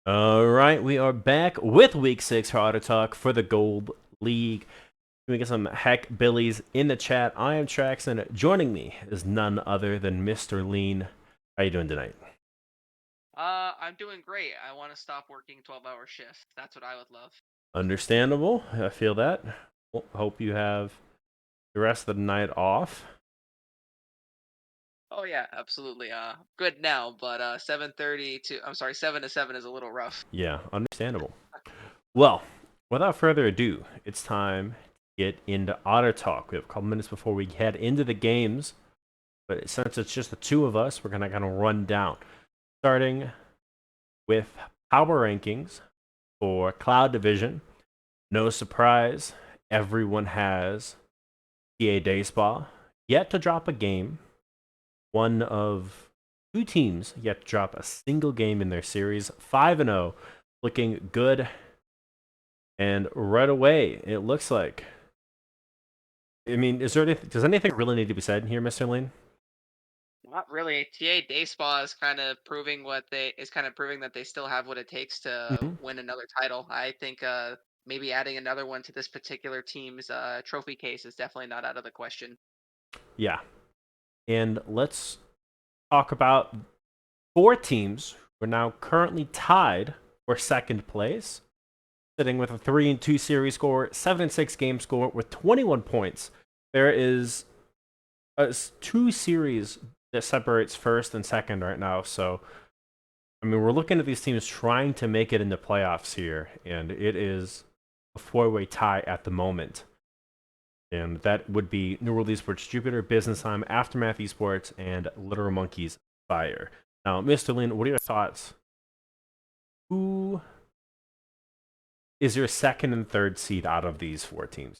All right, we are back with Week 6 for Otter Talk for the Gold League. We get some heck Billies in the chat. I am Trax, and joining me is none other than Mr. Lean. How you doing tonight? I'm doing great. I want to stop working 12-hour shifts. That's what I would love. Understandable. I feel that. Well, hope you have the rest of the night off. Oh yeah, absolutely. Good now, but 7:30 to I'm sorry, 7 to 7 is a little rough. Yeah, understandable. Well, without further ado, it's time to get into Otter Talk. We have a couple minutes before we head into the games, but since it's just the two of us, we're going to kind of run down. Starting with power rankings for Cloud Division. No surprise, everyone has TA Day Spa yet to drop a game. One of two teams yet to drop a single game in their series. 5-0, looking good. And right away, it looks like. I mean, does anything really need to be said here, Mr. Lane? Not really. TA Day Spa is kind of proving that they still have what it takes to Mm-hmm. win another title. I think maybe adding another one to this particular team's trophy case is definitely not out of the question. Yeah. And let's talk about four teams who are now currently tied for second place, sitting with a 3-2 series score, 7-6 game score with 21 points. There is two series that separates first and second right now. So, I mean, we're looking at these teams trying to make it into playoffs here, and it is a four-way tie at the moment. And that would be New World Esports Jupiter, Business Time, Aftermath Esports, and Literal Monkeys Fire. Now, Mr. Lin, what are your thoughts? Who is your second and third seed out of these four teams?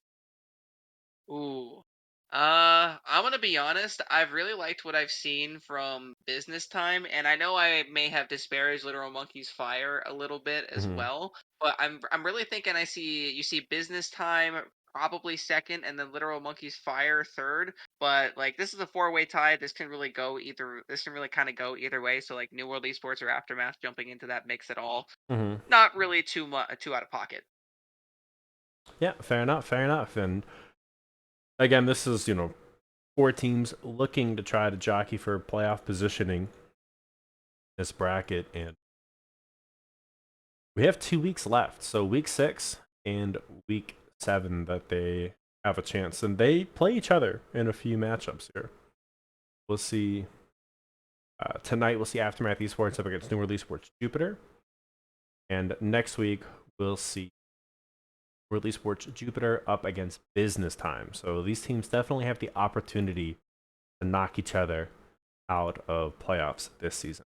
Ooh. I'm gonna be honest. I've really liked what I've seen from Business Time, and I know I may have disparaged Literal Monkey's Fire a little bit as Mm-hmm. well. But I'm really thinking you see Business Time probably second, and then Literal Monkey's Fire third. But like this is a four-way tie. This can really go either. This can really kind of go either way. So like New World Esports or Aftermath jumping into that mix at all. Mm-hmm. Not really too out of pocket. Yeah, fair enough, fair enough. And again, this is, four teams looking to try to jockey for playoff positioning in this bracket. And we have 2 weeks left. So week 6 and week 7 that they have a chance. And they play each other in a few matchups here. We'll see. Tonight, we'll see Aftermath Esports up against New World Esports Jupiter. And next week, we'll see World Esports Jupiter up against Business Time. So these teams definitely have the opportunity to knock each other out of playoffs this season.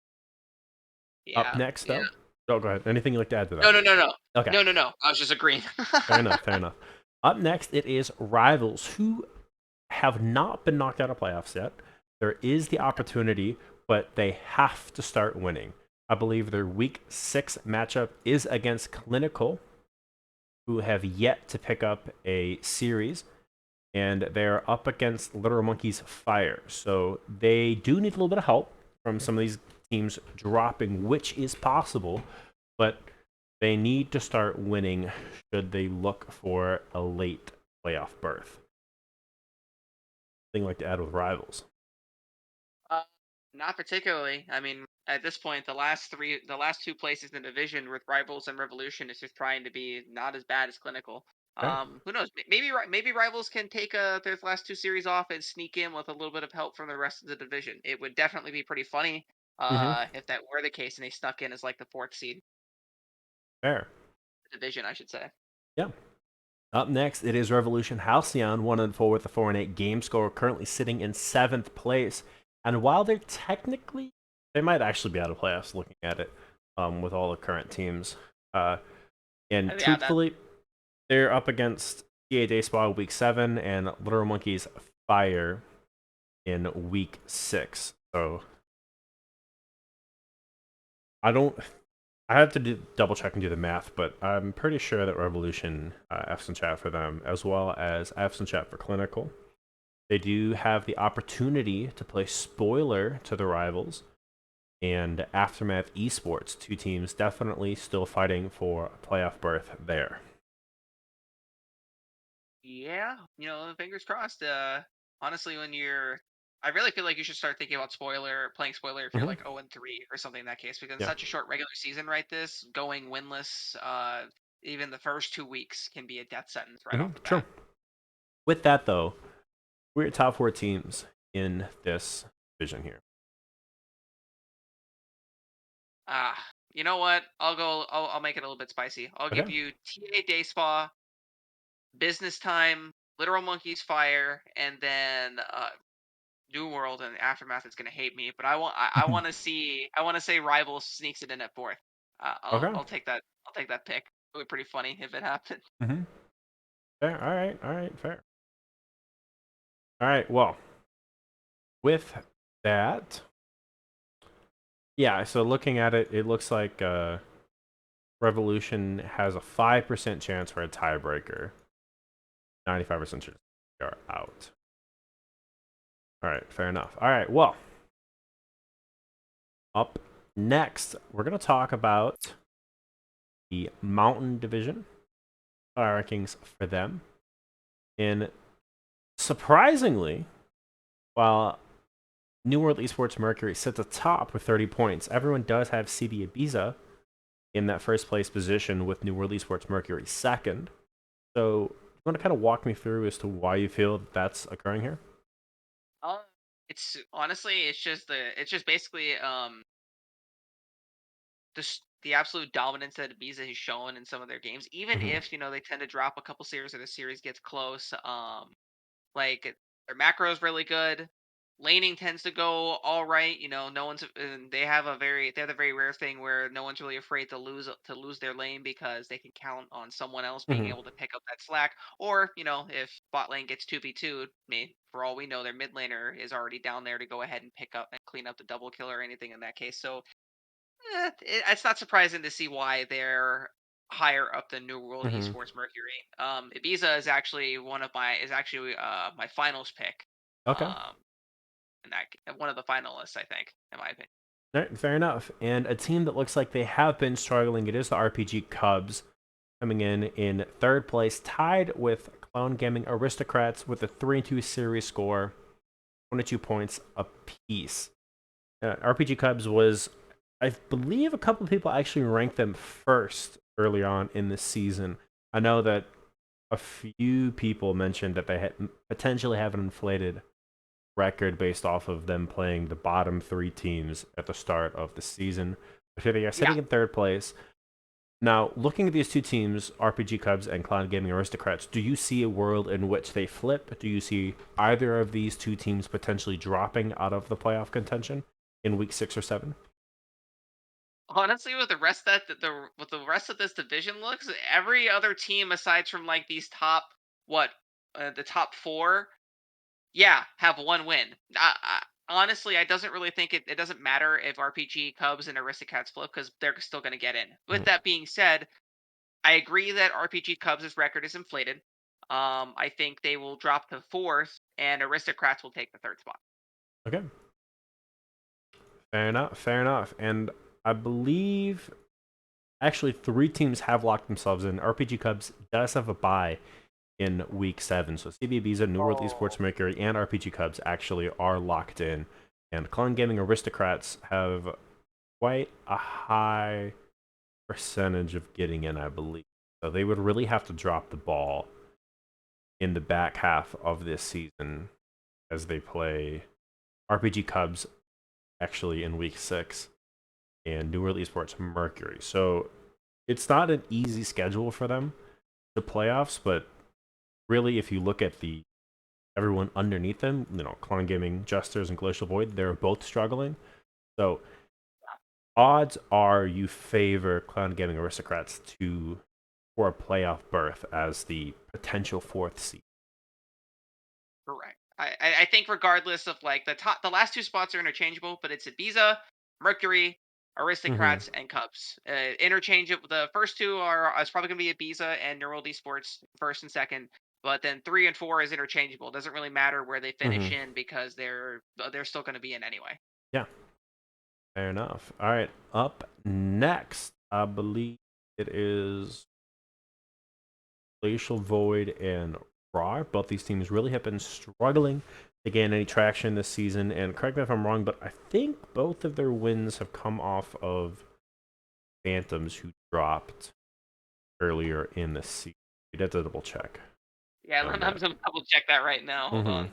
Up Yeah, next, yeah. though. Oh, go ahead. Anything you'd like to add to No, that? no, no, no, Okay, no, no, no. I was just agreeing. fair enough, fair enough. Up next, it is Rivals, who have not been knocked out of playoffs yet. There is the opportunity, but they have to start winning. I believe their week 6 matchup is against Clinical, who have yet to pick up a series, and they're up against Literal Monkeys Fire. So they do need a little bit of help from some of these teams dropping, which is possible, but they need to start winning should they look for a late playoff berth. Thing like to add with Rivals. Uh, Not particularly. I mean, at this point, the last two places in the division with Rivals and Revolution is just trying to be not as bad as Clinical. Fair. Who knows? Maybe Rivals can take their last two series off and sneak in with a little bit of help from the rest of the division. It would definitely be pretty funny Mm-hmm. if that were the case and they snuck in as like the fourth seed Fair. division, I should say. Yeah. Up next, it is Revolution Halcyon, 1-4 with a 4-8 game score, currently sitting in 7th place. And while they're technically, they might actually be out of playoffs looking at it with all the current teams. And Yeah, that truthfully, they're up against TA Day Spa week 7 and Literal Monkeys Fire in week 6. So I don't. I have to double check and do the math, but I'm pretty sure that Revolution F's in chat for them, as well as F's in chat for Clinical. They do have the opportunity to play spoiler to the Rivals, and Aftermath Esports, two teams definitely still fighting for a playoff berth there. Yeah, fingers crossed. Honestly, I really feel like you should start thinking about playing spoiler if you're Hmm. like 0-3 or something in that case, because it's Yeah. such a short regular season, right? This going winless, even the first 2 weeks can be a death sentence right off the True. bat. With that, though, we're at top four teams in this division here. You know what? I'll make it a little bit spicy. I'll Okay. give you TA Day Spa, Business Time, Literal Monkeys Fire, and then New World and Aftermath is gonna hate me, but I want to say Rivals sneaks it in at fourth. Okay. I'll take that pick. It would be pretty funny if it happened. Hmm. Fair. All right. All right. Fair. All right. Well, with that, yeah. So looking at it, it looks like Revolution has a 5% chance for a tiebreaker. 95% chance they are out. All right. Fair enough. All right. Well, up next, we're gonna talk about the Mountain Division rankings for them. And surprisingly, while New World Esports Mercury sits atop with 30 points, everyone does have CB Ibiza in that first place position with New World Esports Mercury second. So, you want to kind of walk me through as to why you feel that's occurring here? Uh, it's honestly, it's just basically the absolute dominance that Ibiza has shown in some of their games. Even Hmm. if they tend to drop a couple series or the series gets close, like their macro is really good. Laning tends to go all right. No one's and they have a very rare thing where no one's really afraid to lose their lane because they can count on someone else being Hmm. able to pick up that slack. Or if bot lane gets 2v2, for all we know, their mid laner is already down there to go ahead and pick up and clean up the double kill or anything in that case. So it's not surprising to see why they're higher up than New World Hmm. Esports Mercury. Ibiza is actually my finals pick. Okay. Um, and that one of the finalists, I think, in my opinion. All right, fair enough. And a team that looks like they have been struggling, it is the RPG Cubs coming in third place, tied with Clown Gaming Aristocrats with a 3-2 series score, 22 points apiece. RPG Cubs was, I believe, a couple of people actually ranked them first early on in this season. I know that a few people mentioned that they had potentially have an inflated record based off of them playing the bottom three teams at the start of the season. But here they are Yeah, sitting in third place. Now, looking at these two teams, RPG Cubs and Cloud Gaming Aristocrats, do you see a world in which they flip? Do you see either of these two teams potentially dropping out of the playoff contention in week 6 or 7? honestly, with the rest that the with the rest of this division looks, every other team aside from like these top what the top four, yeah, have one win. Honestly, I doesn't really think it doesn't matter if RPG Cubs and Aristocats flip because they're still going to get in. With Mhm. that being said, I agree that RPG Cubs' record is inflated. I think they will drop to fourth, and Aristocrats will take the third spot. Okay, fair enough, fair enough. And I believe actually three teams have locked themselves in. RPG Cubs does have a bye in week 7, so CB Ibiza, New World Oh, Esports Mercury, and RPG Cubs actually are locked in. And Clone Gaming Aristocrats have quite a high percentage of getting in, I believe. So they would really have to drop the ball in the back half of this season as they play RPG Cubs actually in week 6 and New World Esports Mercury. So it's not an easy schedule for them, the playoffs, but really if you look at the everyone underneath them, Clone Gaming, Jesters, and Glacial Void, they're both struggling. So odds are you favor Clown Gaming Aristocrats to for a playoff berth as the potential fourth seed. correct. I think regardless of like the last two spots are interchangeable, but it's Ibiza, Mercury, Mm-hmm. Aristocrats, and Cubs. Interchangeable. The first two are it's probably gonna be Ibiza and Neural Esports first and second. But then 3 and 4 is interchangeable. Doesn't really matter where they Mm-hmm. finish in because they're still going to be in anyway. Yeah, Fair enough. All right, up next, I believe it is Glacial Void and Raw. Both these teams really have been struggling to gain any traction this season. And correct me if I'm wrong, but I think both of their wins have come off of Phantoms who dropped earlier in the season. We'd have to double check Yeah, on I'm that. gonna double check that right now. Hold Mm-hmm. on.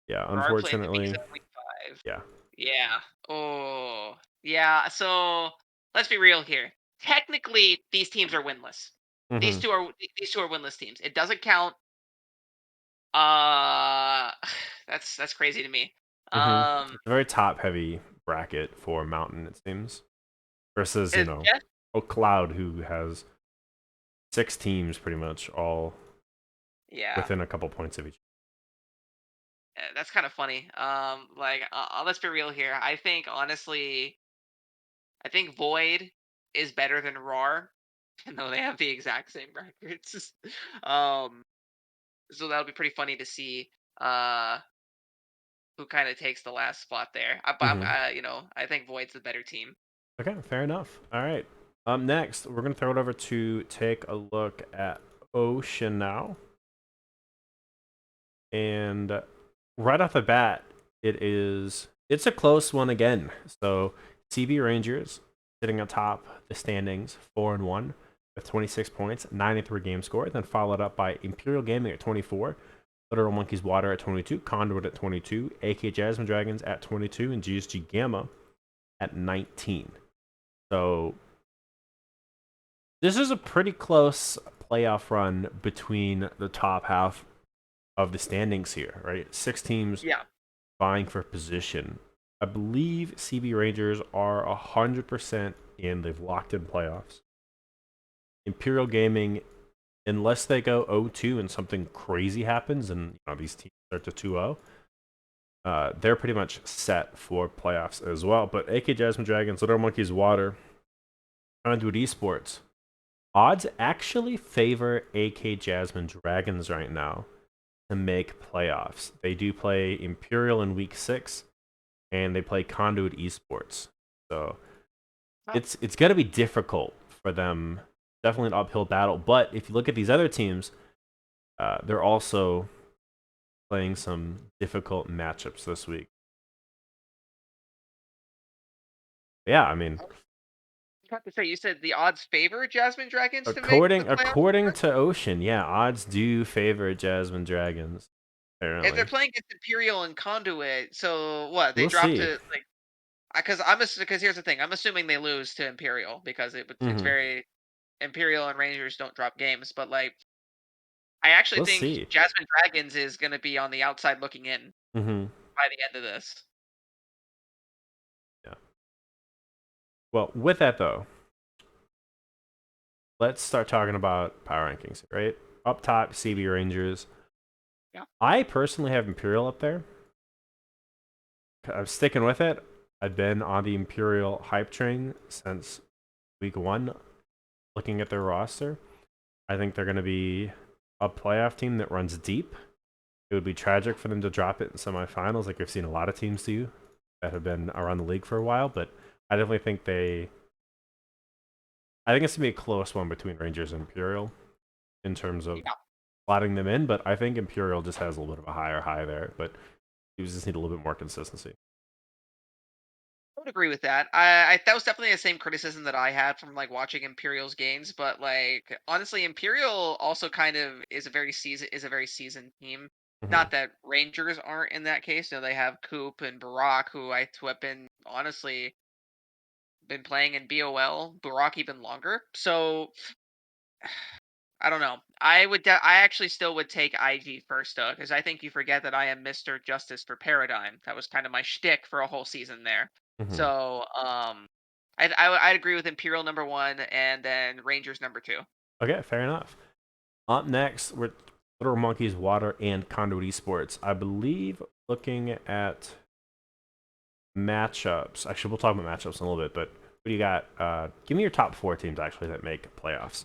Yeah, Rar played the bees unfortunately, at week 5. yeah. Yeah. Oh. Yeah, so let's be real here. Technically, these teams are winless. Mm-hmm. These two are winless teams. It doesn't count. Uh that's crazy to me. Mm-hmm. Um It's a very top-heavy bracket for Mountain, it seems, versus Jeff, a Cloud who has 6 teams pretty much all yeah. within a couple points of each. That's kind of funny. Let's be real here. I think Void is better than Rar, even though they have the exact same records. um, so that'll be pretty funny to see uh who kind of takes the last spot there. Mm-hmm. I think Void's the better team. Okay, fair enough. All right. Next, we're gonna throw it over to take a look at Ocean now, and right off the bat, it's a close one again. So CB Rangers sitting atop the standings, 4-1 with 26 points, 93 game score. Then followed up by Imperial Gaming at 24, Literal Monkeys Water at 22, Conduit at 22, AK Jasmine Dragons at 22, and GSG Gamma at 19. So this is a pretty close playoff run between the top half of the standings here, right? 6 teams Yeah. vying for position. I believe CB Rangers are 100% in. They've locked in playoffs. Imperial Gaming, unless they go 0-2 and something crazy happens and these teams start to 2-0, they're pretty much set for playoffs as well. But AK Jasmine Dragons, Little Monkeys Water, Conduit Esports, odds actually favor AK Jasmine Dragons right now to make playoffs. They do play Imperial in week 6, and they play Conduit Esports. So Oh, it's going to be difficult for them. Definitely an uphill battle. But if you look at these other teams, they're also playing some difficult matchups this week. Yeah, I mean, I was about to say you said the odds favor Jasmine Dragons to make the playoffs. according to Ocean, yeah, odds do favor Jasmine Dragons. If they're Apparently, playing against Imperial and Conduit, so what? They we'll drop see. to like because here's the thing. I'm assuming they lose to Imperial because it's Hmm. very Imperial and Rangers don't drop games, but like I actually We'll think see. Jasmine Dragons is going to be on the outside looking in Hmm. by the end of this. Yeah. Well, with that though, let's start talking about power rankings, right? Up top, CB Rangers. Yeah. I personally have Imperial up there. I'm sticking with it. I've been on the Imperial hype train since week 1, looking at their roster. I think they're going to be a playoff team that runs deep. It would be tragic for them to drop it in semifinals, like we've seen a lot of teams do that have been around the league for a while. But I definitely think I think it's going to be a close one between Rangers and Imperial in terms of Yeah. slotting them in. But I think Imperial just has a little bit of a higher high there. But you just need a little bit more consistency. I would agree with that. I that was definitely the same criticism that I had from like watching Imperial's games, but like honestly, Imperial also kind of is a very seasoned team. Hmm. Not that Rangers aren't in that case. They have Coop and Barack, who have been honestly been playing in BOL. Barack even longer. So I don't know. I actually still would take IG first though, because I think you forget that I am Mr. Justice for Paradigm. That was kind of my shtick for a whole season there. Hmm. So I'd agree with Imperial number 1 and then Rangers number 2. Okay, fair enough. Up next, we're Little Monkeys, Water, and Conduit Esports. I believe looking at matchups. Actually, we'll talk about matchups in a little bit, but what do you got? Give me your top 4 teams actually that make playoffs.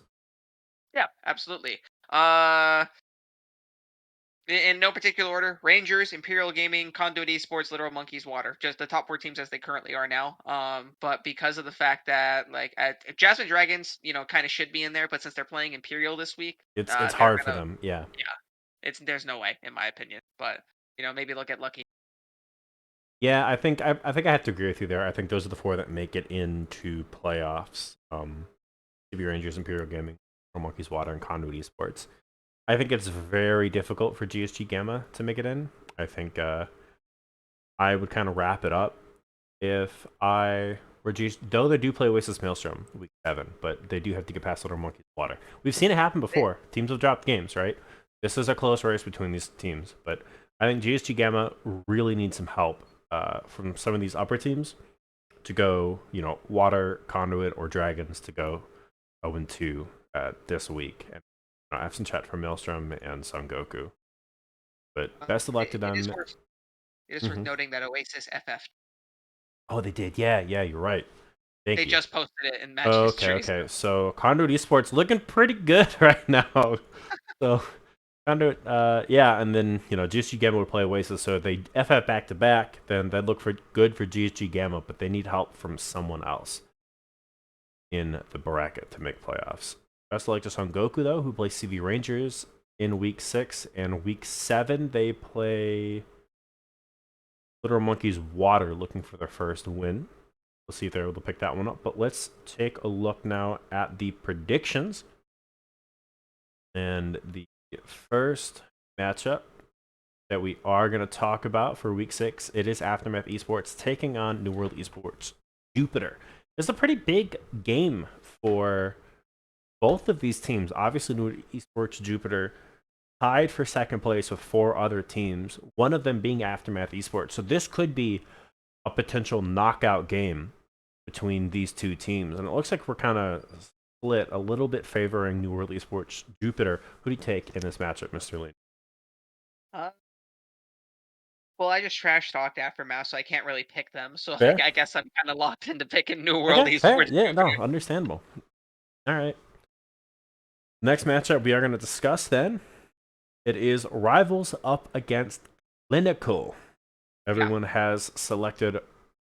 Yeah, absolutely. Uh In no particular order: Rangers, Imperial Gaming, Conduit Esports, Literal Monkeys, Water. Just the top 4 teams as they currently are now. But because of the fact that like Jasmine Dragons, kind of should be in there, but since they're playing Imperial this week, It's they're hard for gonna them. Yeah. yeah. There's no way in my opinion. But maybe they'll get lucky. Yeah, I think I have to agree with you there. I think those are the four that make it into playoffs. CB Rangers, Imperial Gaming, Monkeys Water, and Conduit Esports. I think it's very difficult for GSG Gamma to make it in. I think I would kind of wrap it up if I were GSG, though they do play Oasis Maelstrom week 7, but they do have to get past Little Monkeys Water. We've seen it happen Eh, before. Teams have dropped games, right? This is a close race between these teams, but I think GSG Gamma really needs some help from some of these upper teams to go, Water, Conduit, or Dragons to go 0-2 this week. And I have some chat from Maelstrom and Son Goku. But best of luck to it is them. worth Hmm. noting that Oasis FF. Oh, they did. Yeah, you're right. They Thank you. just posted it in match Okay, history. okay. So Conduit Esports looking pretty good right now. So Conduit, yeah, and then GSG Gamma would play Oasis. So if they FF back to back, then that'd look for good for GSG Gamma, but they need help from someone else in the bracket to make playoffs. Best of luck to Son Goku though, who plays CV Rangers in week 6, and week 7 they play Literal Monkeys Water, looking for their first win. We'll see if they're able to pick that one up. But let's take a look now at the predictions. And the first matchup that we are going to talk about for week 6, it is Aftermath Esports taking on New World Esports Jupiter. It's a pretty big game for both of these teams. Obviously, New World Esports Jupiter tied for second place with 4 other teams, one of them being Aftermath Esports. So this could be a potential knockout game between these two teams. And it looks like we're kind of split a little bit favoring New World Esports Jupiter. Who do you take in this matchup, Mr. Lee? Uh, well, I just trash talked Aftermath, so I can't really pick them. So Fair? I guess I'm kind of locked into picking New World Okay, fair. Esports Yeah, no, Jupiter. understandable. All right. Next matchup we are going to discuss then. It is Rivals up against Clinical. Yeah. Everyone has selected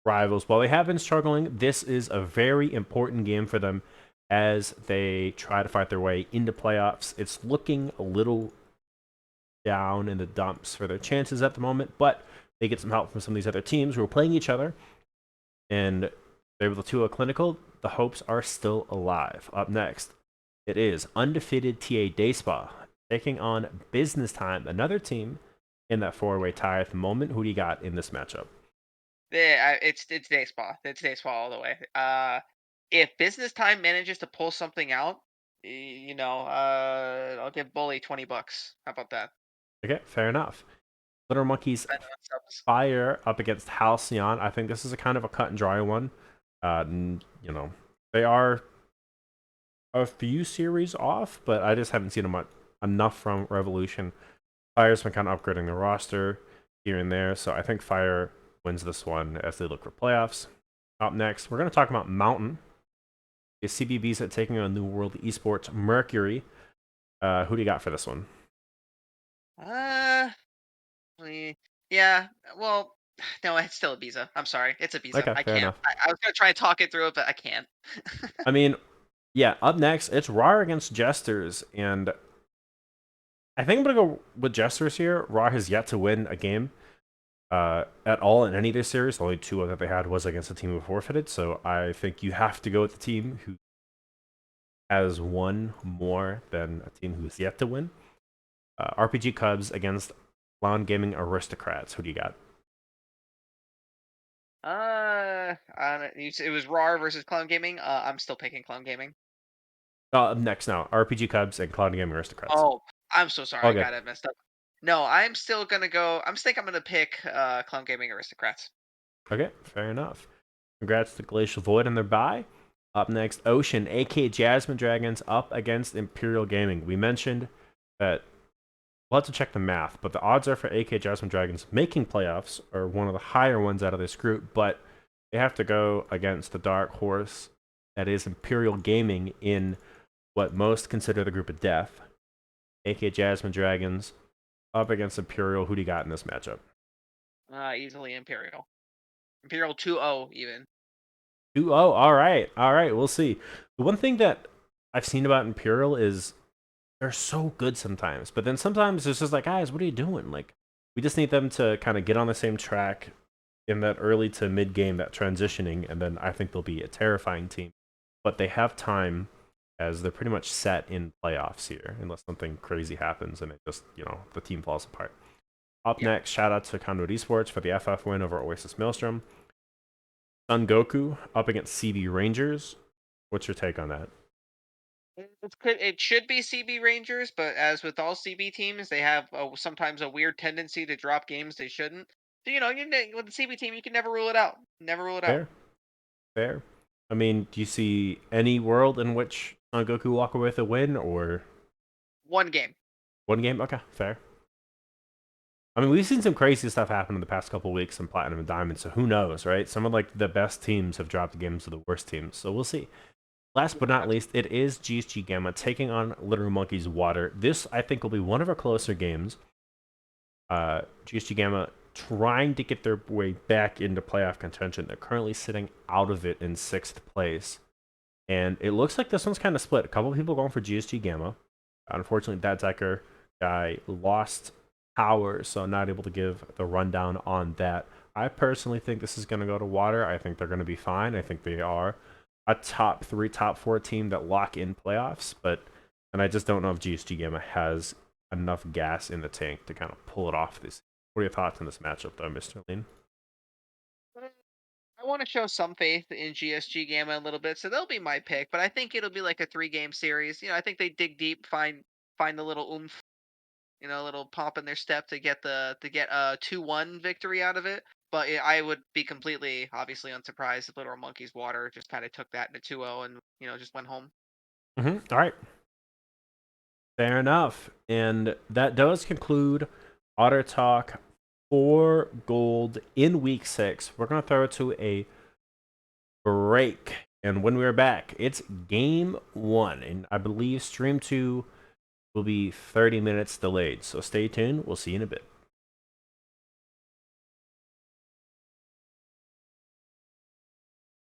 Rivals. While they have been struggling, this is a very important game for them as they try to fight their way into playoffs. It's looking a little down in the dumps for their chances at the moment, but they get some help from some of these other teams who are playing each other, and they're able to a Clinical. The hopes are still alive. Up next, it is undefeated TA Dayspa taking on Business Time, another team in that 4-way tie at the moment. Who do you got in this matchup? Yeah, it's baseball. It's baseball all the way. If business time manages to pull something out, I'll give Bully $20. How about that? Okay, fair enough. Little Monkeys Spend it on subs. Fire up against Halcyon. I think this is a kind of a cut and dry one. They are a few series off, but I just haven't seen them enough from Revolution. Fire's been kind of upgrading the roster here and there, so I think Fire wins this one as they look for playoffs. Up next, we're going to talk about Mountain. The CBBs are taking on New World Esports Mercury. Who do you got for this one? Uh, yeah. Well, no, it's still a Visa. I'm sorry, it's a Visa. Okay, I fair can't. enough. I was gonna try and talk it through it, but I can't. I mean, yeah, up next, it's Raw against Jesters, and I think I'm going to go with Jesters here. Raw has yet to win a game at all in any of their series. The only 2 that they had was against a team who forfeited, so I think you have to go with the team who has won more than a team who's yet to win. RPG Cubs against Clown Gaming Aristocrats. Who do you got? It was Raw versus Clown Gaming. I'm still picking Clown Gaming. Up next now, RPG Cubs and Clown Gaming Aristocrats. Oh, I'm so sorry. All I good. got it messed up. No, I'm still gonna go. I'm gonna pick Clown Gaming Aristocrats. Okay, fair enough. Congrats to Glacial Void on their bye. Up next, Ocean, aka Jasmine Dragons, up against Imperial Gaming. We mentioned that we'll have to check the math, but the odds are for AK Jasmine Dragons making playoffs are one of the higher ones out of this group, but they have to go against the dark horse that is Imperial Gaming in what most consider the group of death. AK Jasmine Dragons up against Imperial. Who do you got in this matchup? Easily Imperial. Imperial 2-0 even. 2-0. All right. All right. We'll see. The one thing that I've seen about Imperial is they're so good sometimes, but then sometimes it's just like, guys, what are you doing? Like, we just need them to kind of get on the same track in that early to mid game, that transitioning, and then I think they'll be a terrifying team. But they have time as they're pretty much set in playoffs here, unless something crazy happens and it just, the team falls apart. Up Yeah. next, shout out to Conduit Esports for the FF win over Oasis Maelstrom. Sun Goku up against CB Rangers. What's your take on that? It should be CB Rangers, but as with all CB teams, they have sometimes a weird tendency to drop games they shouldn't. So with the CB team, you can never rule it out. Never rule it out. Fair, fair. I mean, do you see any world in which Son Goku walk away with a win or One game. one game? Okay, fair. I mean, we've seen some crazy stuff happen in the past couple weeks in Platinum and Diamond, so who knows, right? Some of like the best teams have dropped games to the worst teams, so we'll see. Last but not least, it is GSG Gamma taking on Literal Monkeys Water. This, I think, will be one of our closer games. GSG Gamma trying to get their way back into playoff contention. They're currently sitting out of it in 6th place. And it looks like this one's kind of split. A couple of people going for GSG Gamma. Unfortunately, that Decker guy lost power, so not able to give the rundown on that. I personally think this is going to go to Water. I think they're going to be fine. I think they are a top 3, top 4 team that lock in playoffs, and I just don't know if GSG Gamma has enough gas in the tank to kind of pull it off. This. What are your thoughts on this matchup, though, Mr. Lean? I want to show some faith in GSG Gamma a little bit, so they'll be my pick. But I think it'll be like a 3-game series. I think they dig deep, find the little oomph, a little pop in their step to get a 2-1 victory out of it. But I would be completely, obviously, unsurprised if Little Monkeys Water just kind of took that in a 2-0 and just went home. All right. Fair enough. And that does conclude Otter Talk for Gold in Week 6. We're going to throw it to a break. And when we're back, it's Game 1. And I believe Stream 2 will be 30 minutes delayed. So stay tuned. We'll see you in a bit.